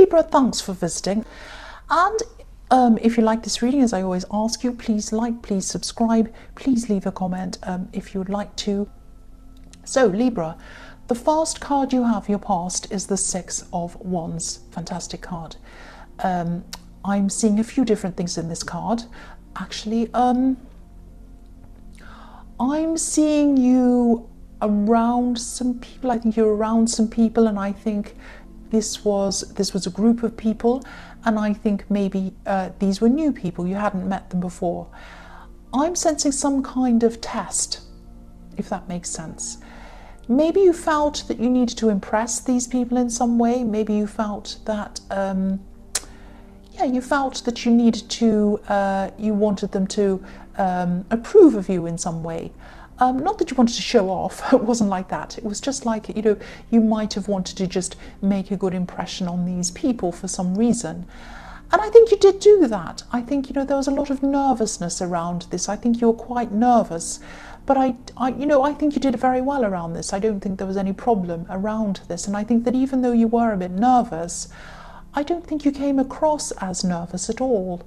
Libra, thanks for visiting. And if you like this reading, as I always ask you, please like, please subscribe, please leave a comment if you would like to. So Libra, the first card you have, your past, is the Six of Wands. Fantastic card. I'm seeing a few different things in this card. Actually, I'm seeing you around some people. I think you're around some people, and I think this was a group of people, and I think maybe these were new people. You hadn't met them before. I'm sensing some kind of test, if that makes sense. Maybe you felt that you needed to impress these people in some way. Maybe you felt that you felt that you needed to, you wanted them to approve of you in some way. Not that you wanted to show off, it wasn't like that. It was just like, you know, you might have wanted to just make a good impression on these people for some reason. And I think you did do that. I think, you know, there was a lot of nervousness around this. I think you were quite nervous. But I think you did very well around this. I don't think there was any problem around this. And I think that even though you were a bit nervous, I don't think you came across as nervous at all.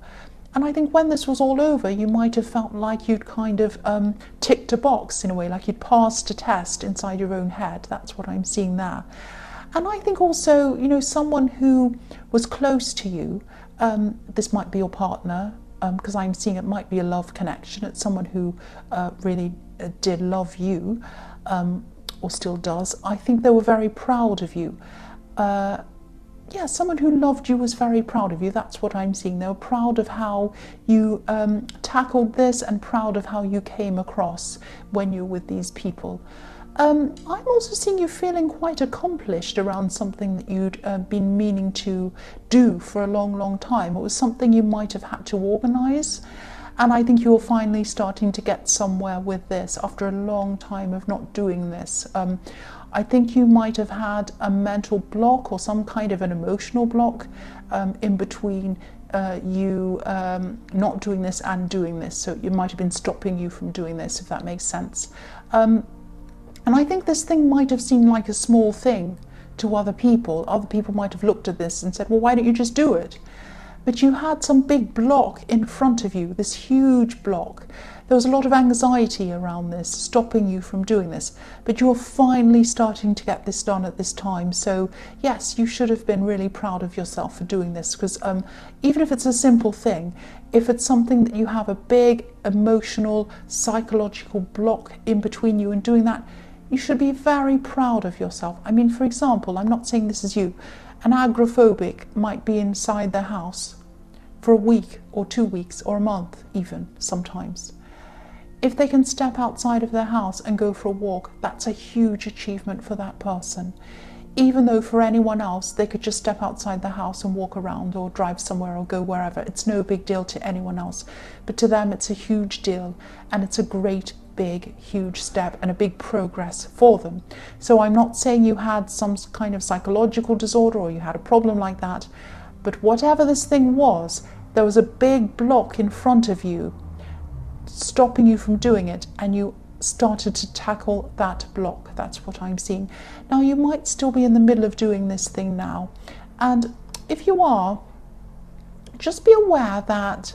And I think when this was all over, you might have felt like you'd kind of ticked a box in a way, like you'd passed a test inside your own head. That's what I'm seeing there. And I think also, you know, someone who was close to you, this might be your partner, because I'm seeing it might be a love connection. It's someone who really did love you, or still does. I think they were very proud of you. Yeah, someone who loved you was very proud of you. That's what I'm seeing. They were proud of how you tackled this, and proud of how you came across when you're with these people. I'm also seeing you feeling quite accomplished around something that you'd been meaning to do for a long, long time. It was something you might have had to organise. And I think you're finally starting to get somewhere with this after a long time of not doing this. I think you might have had a mental block or some kind of an emotional block in between you not doing this and doing this. So it might have been stopping you from doing this, if that makes sense. And I think this thing might have seemed like a small thing to other people. Other people might have looked at this and said, well, why don't you just do it? But you had some big block in front of you, this huge block. There was a lot of anxiety around this, stopping you from doing this. But you're finally starting to get this done at this time. So yes, you should have been really proud of yourself for doing this, because even if it's a simple thing, if it's something that you have a big emotional, psychological block in between you and doing that, you should be very proud of yourself. I mean, for example, I'm not saying this is you. An agoraphobic might be inside their house for a week or 2 weeks or a month even sometimes. If they can step outside of their house and go for a walk, that's a huge achievement for that person. Even though for anyone else, they could just step outside the house and walk around or drive somewhere or go wherever. It's no big deal to anyone else. But to them, it's a huge deal, and it's a great big, huge step and a big progress for them. So I'm not saying you had some kind of psychological disorder or you had a problem like that, but whatever this thing was, there was a big block in front of you stopping you from doing it, and you started to tackle that block. That's what I'm seeing. Now, you might still be in the middle of doing this thing now, and if you are, just be aware that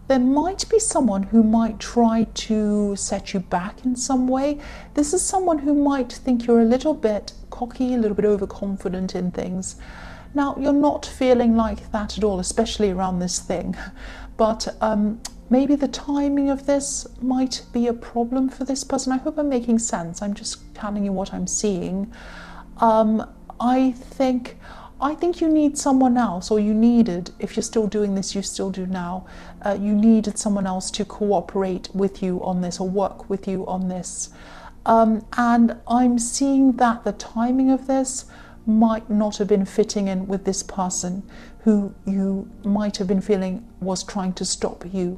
there might be someone who might try to set you back in some way. This is someone who might think you're a little bit cocky, a little bit overconfident in things. Now, you're not feeling like that at all, especially around this thing. But maybe the timing of this might be a problem for this person. I hope I'm making sense. I'm just telling you what I'm seeing. I think you need someone else, or you needed, if you're still doing this, you still do now, you needed someone else to cooperate with you on this or work with you on this. And I'm seeing that the timing of this might not have been fitting in with this person who you might have been feeling was trying to stop you.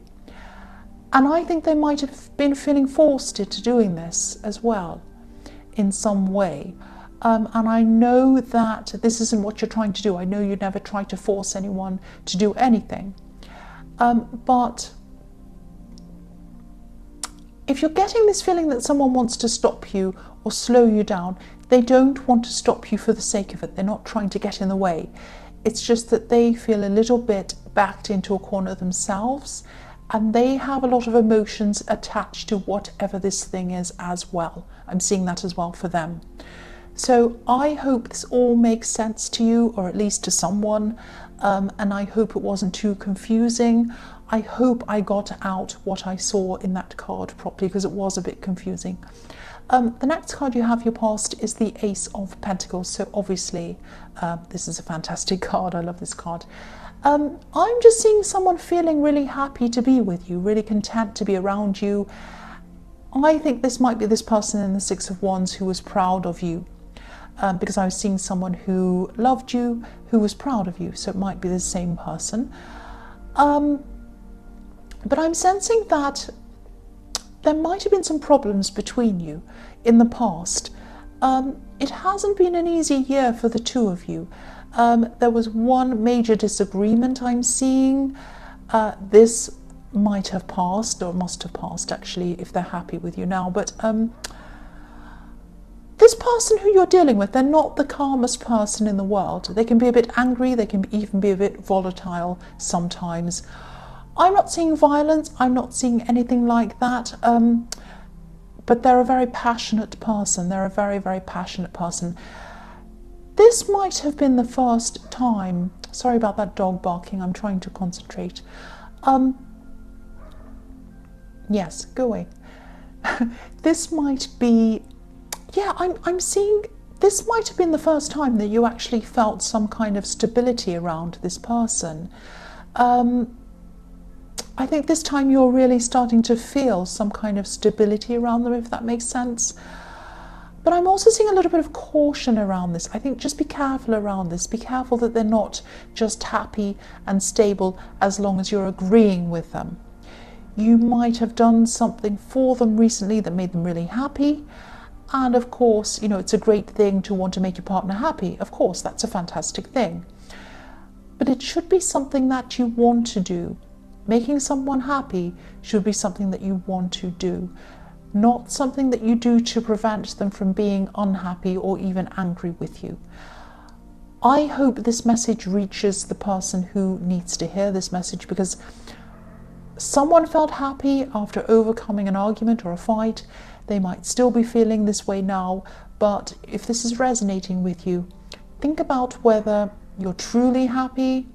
And I think they might have been feeling forced into doing this as well in some way. And I know that this isn't what you're trying to do. I know you never try to force anyone to do anything. But if you're getting this feeling that someone wants to stop you or slow you down, they don't want to stop you for the sake of it. They're not trying to get in the way. It's just that they feel a little bit backed into a corner themselves, and they have a lot of emotions attached to whatever this thing is as well. I'm seeing that as well for them. So I hope this all makes sense to you, or at least to someone, and I hope it wasn't too confusing. I hope I got out what I saw in that card properly, because it was a bit confusing. The next card you have, your past, is the Ace of Pentacles. So obviously, this is a fantastic card. I love this card. I'm just seeing someone feeling really happy to be with you, really content to be around you. I think this might be this person in the Six of Wands who was proud of you, because I was seeing someone who loved you, who was proud of you. So it might be the same person. But I'm sensing that there might have been some problems between you in the past. It hasn't been an easy year for the two of you. There was one major disagreement I'm seeing. This might have passed, or must have passed actually, if they're happy with you now. But this person who you're dealing with, they're not the calmest person in the world. They can be a bit angry, they can even be a bit volatile sometimes. I'm not seeing violence, I'm not seeing anything like that, but they're a very passionate person. They're a very, very passionate person. This might have been the first time, sorry about that dog barking, I'm trying to concentrate. Yes, go away. This might be, yeah, I'm seeing, this might have been the first time that you actually felt some kind of stability around this person. I think this time you're really starting to feel some kind of stability around them, if that makes sense. But I'm also seeing a little bit of caution around this. I think just be careful around this. Be careful that they're not just happy and stable as long as you're agreeing with them. You might have done something for them recently that made them really happy. And of course, you know, it's a great thing to want to make your partner happy. Of course, that's a fantastic thing. But it should be something that you want to do. Making someone happy should be something that you want to do, not something that you do to prevent them from being unhappy or even angry with you. I hope this message reaches the person who needs to hear this message, because someone felt happy after overcoming an argument or a fight. They might still be feeling this way now, but if this is resonating with you, think about whether you're truly happy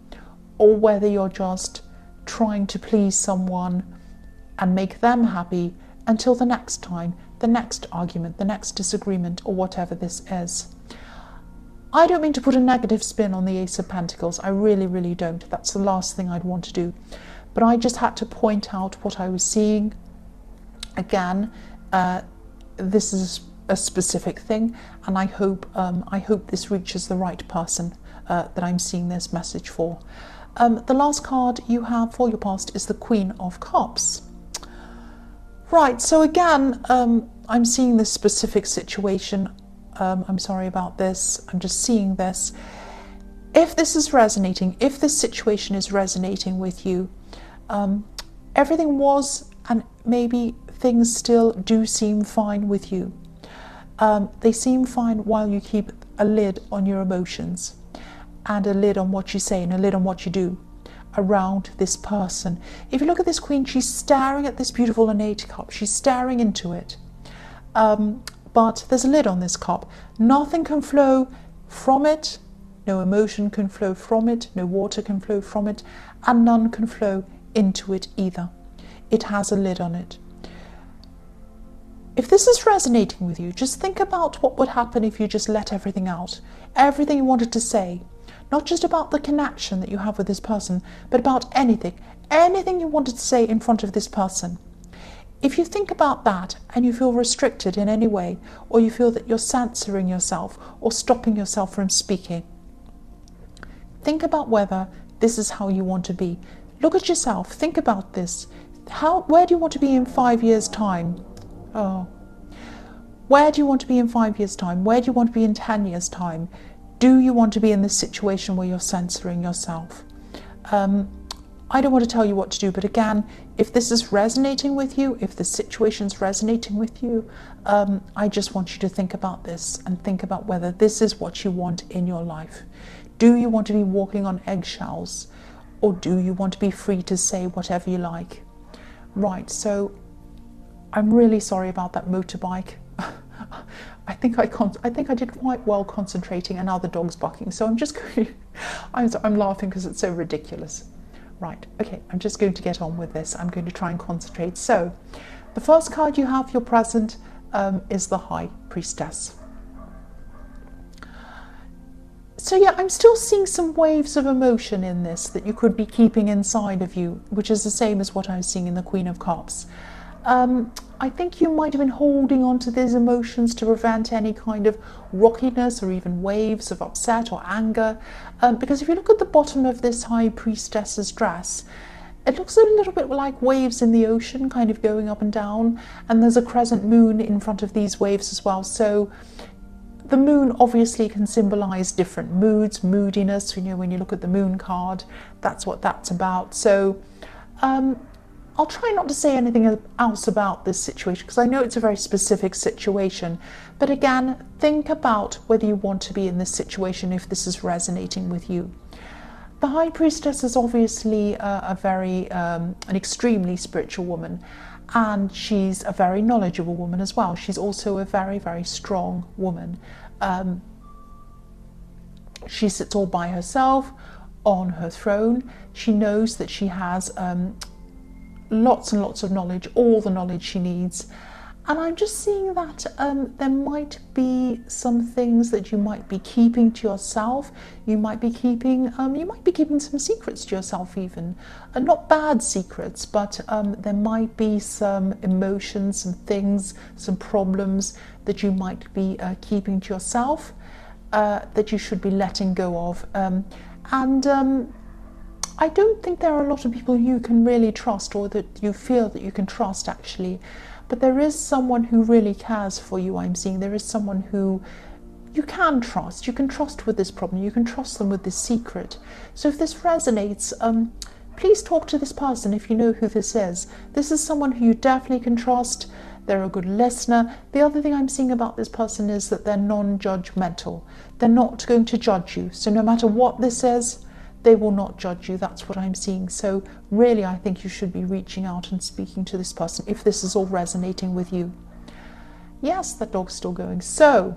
or whether you're just trying to please someone and make them happy until the next time, the next argument, the next disagreement, or whatever this is. I don't mean to put a negative spin on the Ace of Pentacles. I really, really don't. That's the last thing I'd want to do. But I just had to point out what I was seeing. Again, this is a specific thing, and I hope this reaches the right person that I'm seeing this message for. The last card you have for your past is the Queen of Cups. Right, so again, I'm seeing this specific situation. I'm sorry about this. I'm just seeing this. If this is resonating, if this situation is resonating with you, everything was, and maybe things still do seem fine with you. They seem fine while you keep a lid on your emotions, and a lid on what you say, and a lid on what you do around this person. If you look at this Queen, she's staring at this beautiful innate cup. She's staring into it. But there's a lid on this cup. Nothing can flow from it. No emotion can flow from it. No water can flow from it. And none can flow into it either. It has a lid on it. If this is resonating with you, just think about what would happen if you just let everything out. Everything you wanted to say. Not just about the connection that you have with this person, but about anything. Anything you wanted to say in front of this person. If you think about that and you feel restricted in any way, or you feel that you're censoring yourself or stopping yourself from speaking, think about whether this is how you want to be. Look at yourself. Think about this. Where do you want to be in 5 years' time? Oh. Where do you want to be in 5 years' time? Where do you want to be in 10 years' time? Do you want to be in this situation where you're censoring yourself? I don't want to tell you what to do, but again, if this is resonating with you, if the situation's resonating with you, I just want you to think about this and think about whether this is what you want in your life. Do you want to be walking on eggshells, or do you want to be free to say whatever you like? Right, so I'm really sorry about that motorbike. I think I did quite well concentrating, and now the dog's barking. So I'm just going. I'm laughing because it's so ridiculous. Right, okay, I'm just going to get on with this. I'm going to try and concentrate. So, the first card you have, your present, is the High Priestess. So yeah, I'm still seeing some waves of emotion in this that you could be keeping inside of you, which is the same as what I was seeing in the Queen of Cups. I think you might have been holding on to these emotions to prevent any kind of rockiness or even waves of upset or anger. Because if you look at the bottom of this High Priestess's dress, it looks a little bit like waves in the ocean, kind of going up and down. And there's a crescent moon in front of these waves as well. So the moon obviously can symbolize different moods, moodiness. You know, when you look at the moon card, that's what that's about. So I'll try not to say anything else about this situation because I know it's a very specific situation. But again, think about whether you want to be in this situation if this is resonating with you. The High Priestess is obviously an extremely spiritual woman, and she's a very knowledgeable woman as well. She's also a very, very strong woman. She sits all by herself on her throne. She knows that she has lots and lots of knowledge, all the knowledge she needs. And I'm just seeing that there might be some things that you might be keeping to yourself. You might be keeping some secrets to yourself even. Not bad secrets, but there might be some emotions, some things, some problems that you might be keeping to yourself that you should be letting go of. I don't think there are a lot of people you can really trust, or that you feel that you can trust actually. But there is someone who really cares for you, I'm seeing. There is someone who you can trust. You can trust with this problem. You can trust them with this secret. So if this resonates, please talk to this person if you know who this is. This is someone who you definitely can trust. They're a good listener. The other thing I'm seeing about this person is that they're non-judgmental. They're not going to judge you. So no matter what this is, they will not judge you. That's what I'm seeing. So really, I think you should be reaching out and speaking to this person if this is all resonating with you. Yes, that dog's still going. So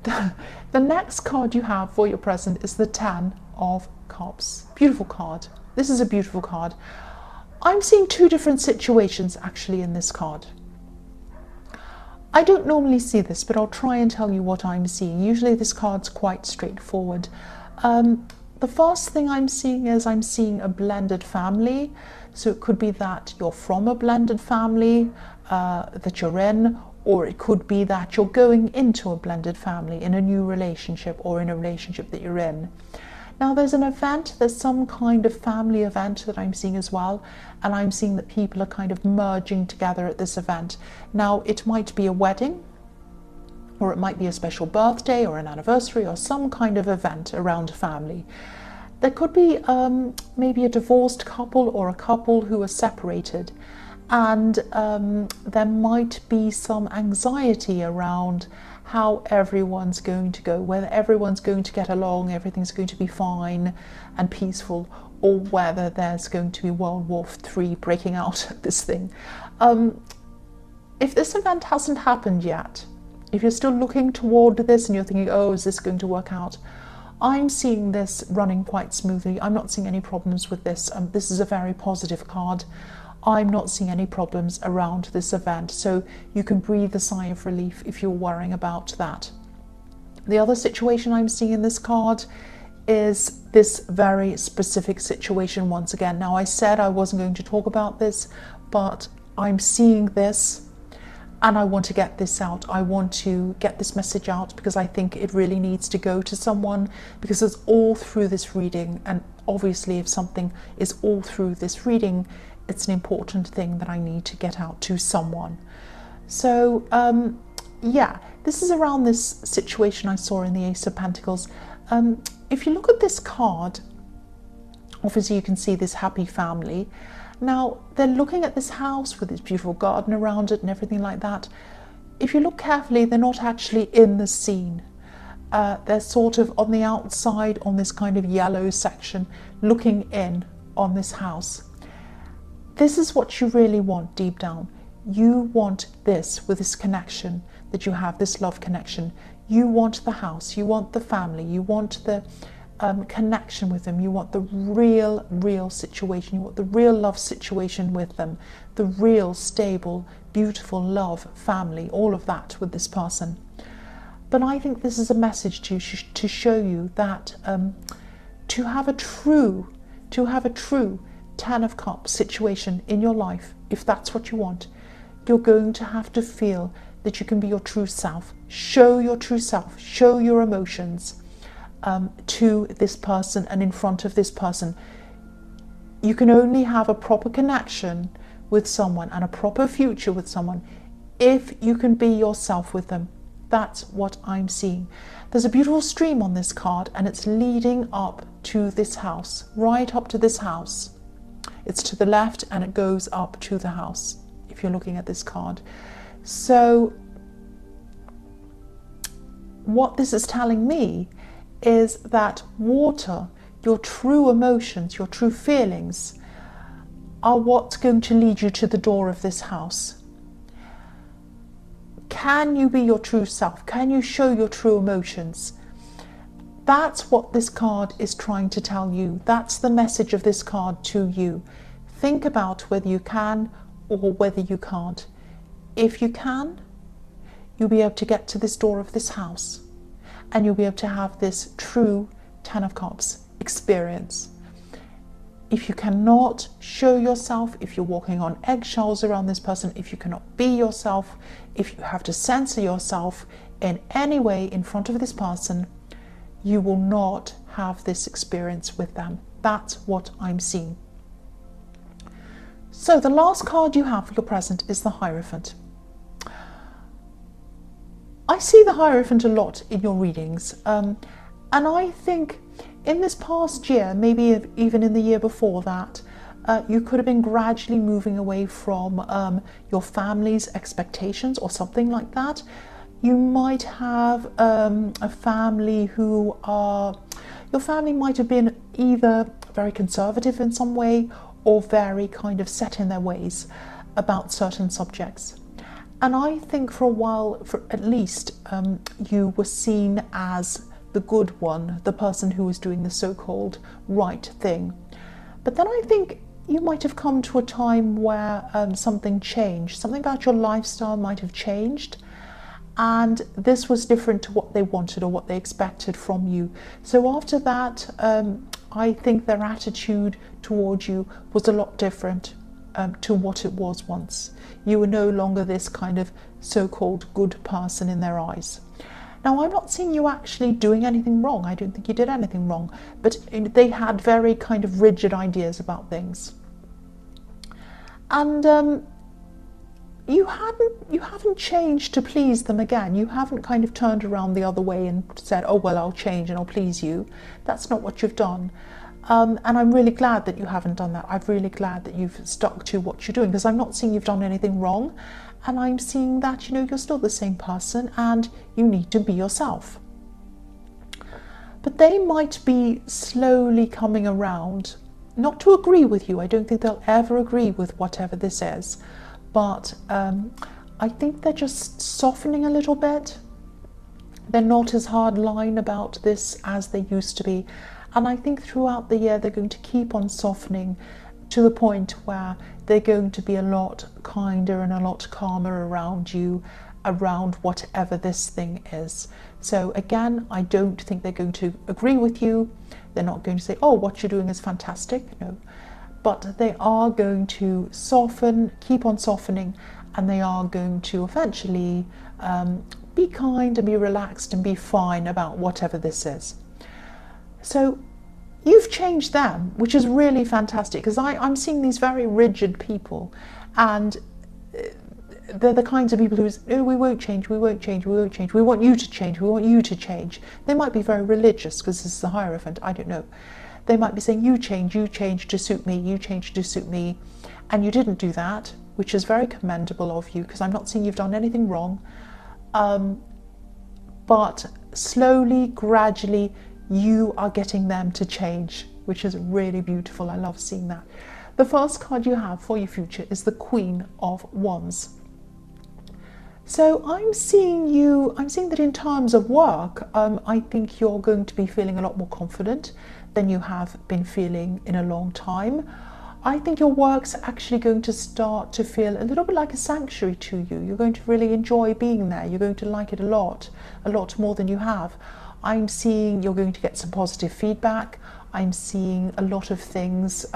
the next card you have for your present is the Ten of Cups. Beautiful card. This is a beautiful card. I'm seeing two different situations actually in this card. I don't normally see this, but I'll try and tell you what I'm seeing. Usually this card's quite straightforward. The first thing I'm seeing is I'm seeing a blended family. So it could be that you're from a blended family that you're in, or it could be that you're going into a blended family in a new relationship, or in a relationship that you're in. Now there's an event, there's some kind of family event that I'm seeing as well, and I'm seeing that people are kind of merging together at this event. Now it might be a wedding, or it might be a special birthday or an anniversary or some kind of event around a family. There could be maybe a divorced couple or a couple who are separated, and there might be some anxiety around how everyone's going to go, whether everyone's going to get along, everything's going to be fine and peaceful, or whether there's going to be World War III breaking out at this thing. If this event hasn't happened yet, if you're still looking toward this and you're thinking, oh, is this going to work out? I'm seeing this running quite smoothly. I'm not seeing any problems with this. This is a very positive card. I'm not seeing any problems around this event, so you can breathe a sigh of relief if you're worrying about that. The other situation I'm seeing in this card is this very specific situation once again. Now, I said I wasn't going to talk about this, but I'm seeing this and I want to get this out. I want to get this message out because I think it really needs to go to someone, because it's all through this reading, and obviously if something is all through this reading, it's an important thing that I need to get out to someone. So yeah, this is around this situation I saw in the Ace of Pentacles. If you look at this card, obviously you can see this happy family. Now they're looking at this house with this beautiful garden around it and everything like that. If you look carefully, they're not actually in the scene. They're sort of on the outside, on this kind of yellow section, looking in on this house. This is what you really want deep down. You want this with this connection that you have, this love connection. You want the house, you want the family, you want the connection with them, you want the real situation, you want the real love situation with them, the real, stable, beautiful love, family, all of that with this person. But I think this is a message to show you that to have a true Ten of Cups situation in your life, if that's what you want, you're going to have to feel that you can be your true self. Show your true self, show your emotions to this person and in front of this person. You can only have a proper connection with someone and a proper future with someone if you can be yourself with them. That's what I'm seeing. There's a beautiful stream on this card and it's leading up to this house, right up to this house. It's to the left and it goes up to the house, if you're looking at this card. So what this is telling me is that water, your true emotions, your true feelings, are what's going to lead you to the door of this house. Can you be your true self? Can you show your true emotions? That's what this card is trying to tell you. That's the message of this card to you. Think about whether you can or whether you can't. If you can, you'll be able to get to this door of this house and you'll be able to have this true Ten of Cups experience. If you cannot show yourself, if you're walking on eggshells around this person, if you cannot be yourself, if you have to censor yourself in any way in front of this person, you will not have this experience with them. That's what I'm seeing. So the last card you have for your present is the Hierophant. I see the Hierophant a lot in your readings, and I think in this past year, maybe even in the year before that, you could have been gradually moving away from your family's expectations or something like that. You might have a family who your family might have been either very conservative in some way or very kind of set in their ways about certain subjects. And I think for a while, for at least, you were seen as the good one, the person who was doing the so-called right thing. But then I think you might have come to a time where something changed. Something about your lifestyle might have changed. And this was different to what they wanted or what they expected from you. So after that, I think their attitude towards you was a lot different to what it was once. You were no longer this kind of so-called good person in their eyes. Now, I'm not seeing you actually doing anything wrong. I don't think you did anything wrong. But they had very kind of rigid ideas about things. And you haven't changed to please them again. You haven't kind of turned around the other way and said, oh, well, I'll change and I'll please you. That's not what you've done. And I'm really glad that you haven't done that. I'm really glad that you've stuck to what you're doing, because I'm not seeing you've done anything wrong. And I'm seeing that, you're still the same person and you need to be yourself. But they might be slowly coming around, not to agree with you. I don't think they'll ever agree with whatever this is. But I think they're just softening a little bit. They're not as hard line about this as they used to be. And I think throughout the year they're going to keep on softening to the point where they're going to be a lot kinder and a lot calmer around you, around whatever this thing is. So again, I don't think they're going to agree with you. They're not going to say, oh, what you're doing is fantastic. No. But they are going to soften, keep on softening, and they are going to eventually be kind and be relaxed and be fine about whatever this is. So you've changed them, which is really fantastic, because I'm seeing these very rigid people, and they're the kinds of people who say, oh, we won't change, we won't change, we won't change, we want you to change, we want you to change. They might be very religious, because this is the Hierophant, I don't know. They might be saying, you change to suit me, you change to suit me. And you didn't do that, which is very commendable of you, because I'm not seeing you've done anything wrong. But slowly, gradually, you are getting them to change, which is really beautiful. I love seeing that. The first card you have for your future is the Queen of Wands. So I'm seeing that in terms of work, I think you're going to be feeling a lot more confident than you have been feeling in a long time. I think your work's actually going to start to feel a little bit like a sanctuary to you. You're going to really enjoy being there. You're going to like it a lot more than you have. I'm seeing you're going to get some positive feedback. I'm seeing a lot of things.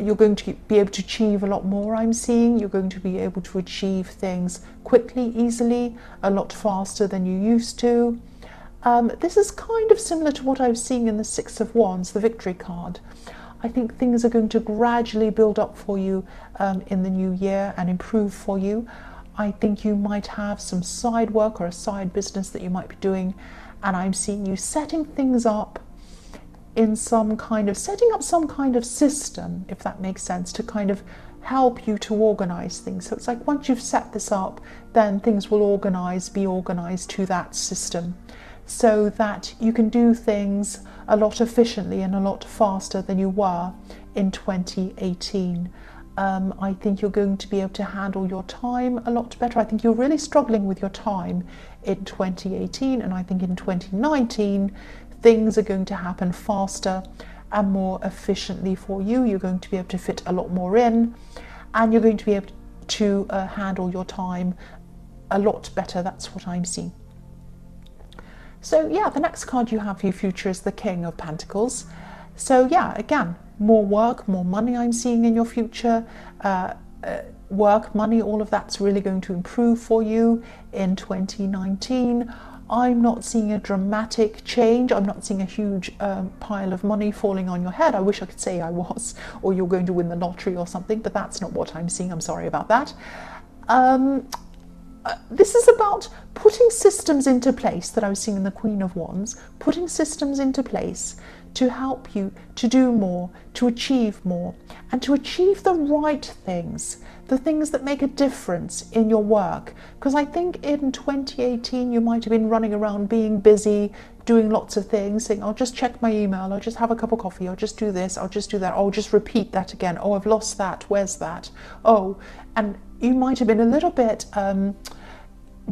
You're going to be able to achieve a lot more. I'm seeing you're going to be able to achieve things quickly, easily, a lot faster than you used to. This is kind of similar to what I was seeing in the Six of Wands, the Victory card. I think things are going to gradually build up for you in the new year and improve for you. I think you might have some side work or a side business that you might be doing, and I'm seeing you setting things up in setting up some kind of system, if that makes sense, to kind of help you to organize things. So it's like once you've set this up, then things will be organized to that system, so that you can do things a lot efficiently and a lot faster than you were in 2018. I think you're going to be able to handle your time a lot better. I think you're really struggling with your time in 2018, and I think in 2019 things are going to happen faster and more efficiently for you. You're going to be able to fit a lot more in, and you're going to be able to handle your time a lot better. That's what I'm seeing. So yeah, the next card you have for your future is the King of Pentacles. So yeah, again, more work, more money I'm seeing in your future. Work, money, all of that's really going to improve for you in 2019. I'm not seeing a dramatic change. I'm not seeing a huge pile of money falling on your head. I wish I could say I was, or you're going to win the lottery or something, but that's not what I'm seeing. I'm sorry about that. This is about putting systems into place that I was seeing in the Queen of Wands, putting systems into place to help you to do more, to achieve more, and to achieve the right things, the things that make a difference in your work. Because I think in 2018 you might have been running around being busy, doing lots of things, saying, I'll just check my email, I'll just have a cup of coffee, I'll just do this, I'll just do that, I'll just repeat that again, oh, I've lost that, where's that? Oh, and you might have been a little bit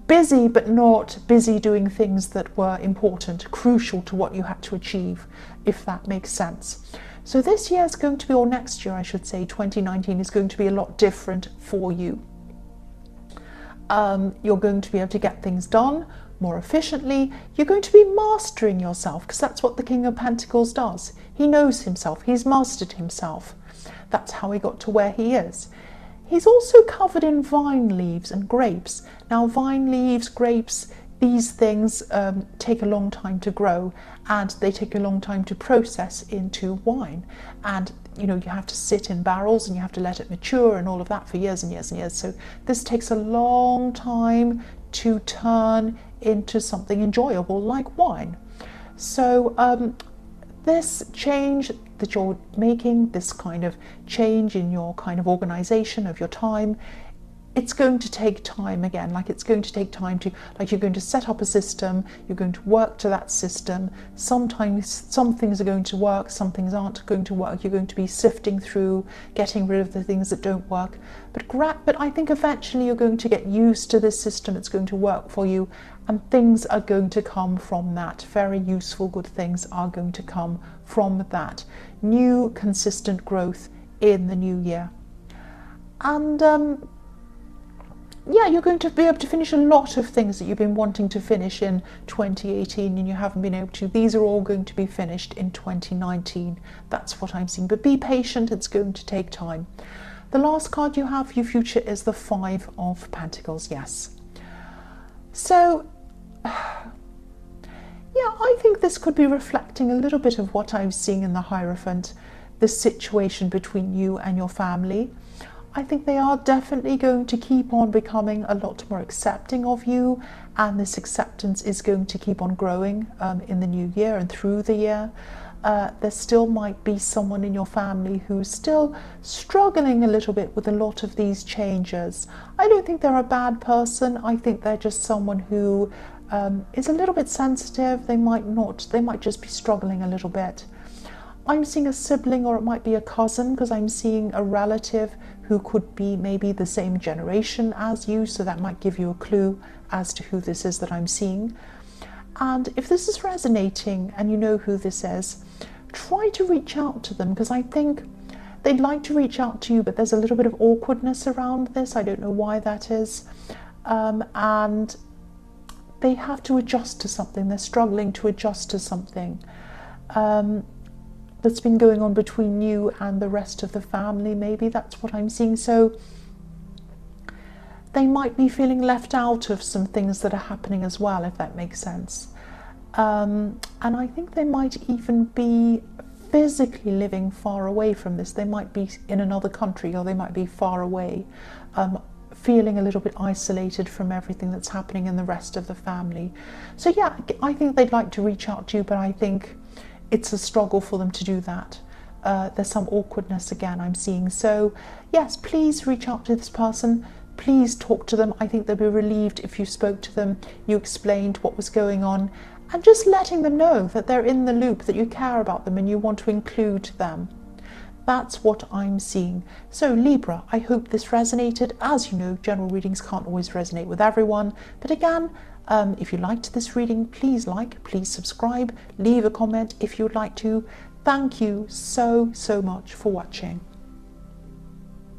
busy, but not busy doing things that were important, crucial to what you had to achieve, if that makes sense. So this year is going to be, or next year I should say, 2019 is going to be a lot different for you. You're going to be able to get things done more efficiently. You're going to be mastering yourself, because that's what the King of Pentacles does. He knows himself, he's mastered himself. That's how he got to where he is. He's also covered in vine leaves and grapes. Now, vine leaves, grapes, these things take a long time to grow, and they take a long time to process into wine. And you know, you have to sit in barrels and you have to let it mature and all of that for years and years and years. So this takes a long time to turn into something enjoyable like wine. So this change that you're making, this kind of change in your kind of organization of your time, it's going to take time again. Like, it's going to take time to, like, you're going to set up a system, you're going to work to that system. Sometimes some things are going to work, some things aren't going to work. You're going to be sifting through, getting rid of the things that don't work. But I think eventually you're going to get used to this system. It's going to work for you, and things are going to come from that. Very useful, good things are going to come from that. New, consistent growth in the new year. And yeah, you're going to be able to finish a lot of things that you've been wanting to finish in 2018 and you haven't been able to. These are all going to be finished in 2019. That's what I'm seeing. But be patient, it's going to take time. The last card you have for your future is the Five of Pentacles, yes. So, yeah, I think this could be reflecting a little bit of what I was seeing in the Hierophant, the situation between you and your family. I think they are definitely going to keep on becoming a lot more accepting of you, and this acceptance is going to keep on growing in the new year and through the year. There still might be someone in your family who's still struggling a little bit with a lot of these changes. I don't think they're a bad person. I think they're just someone who is a little bit sensitive. They might just be struggling a little bit. I'm seeing a sibling, or it might be a cousin, because I'm seeing a relative who could be maybe the same generation as you, so that might give you a clue as to who this is that I'm seeing. And if this is resonating and you know who this is, try to reach out to them, because I think they'd like to reach out to you, but there's a little bit of awkwardness around this. I don't know why that is. And they have to adjust to something. They're struggling to adjust to something that's been going on between you and the rest of the family. Maybe that's what I'm seeing. So they might be feeling left out of some things that are happening as well, if that makes sense. And I think they might even be physically living far away from this. They might be in another country, or they might be far away, feeling a little bit isolated from everything that's happening in the rest of the family. So yeah, I think they'd like to reach out to you, but I think it's a struggle for them to do that. There's some awkwardness again I'm seeing. So yes, please reach out to this person. Please talk to them. I think they'll be relieved if you spoke to them, you explained what was going on, and just letting them know that they're in the loop, that you care about them and you want to include them. That's what I'm seeing. So Libra, I hope this resonated. As you know, general readings can't always resonate with everyone, but again, if you liked this reading, please please subscribe, leave a comment if you'd like to. Thank you so much for watching.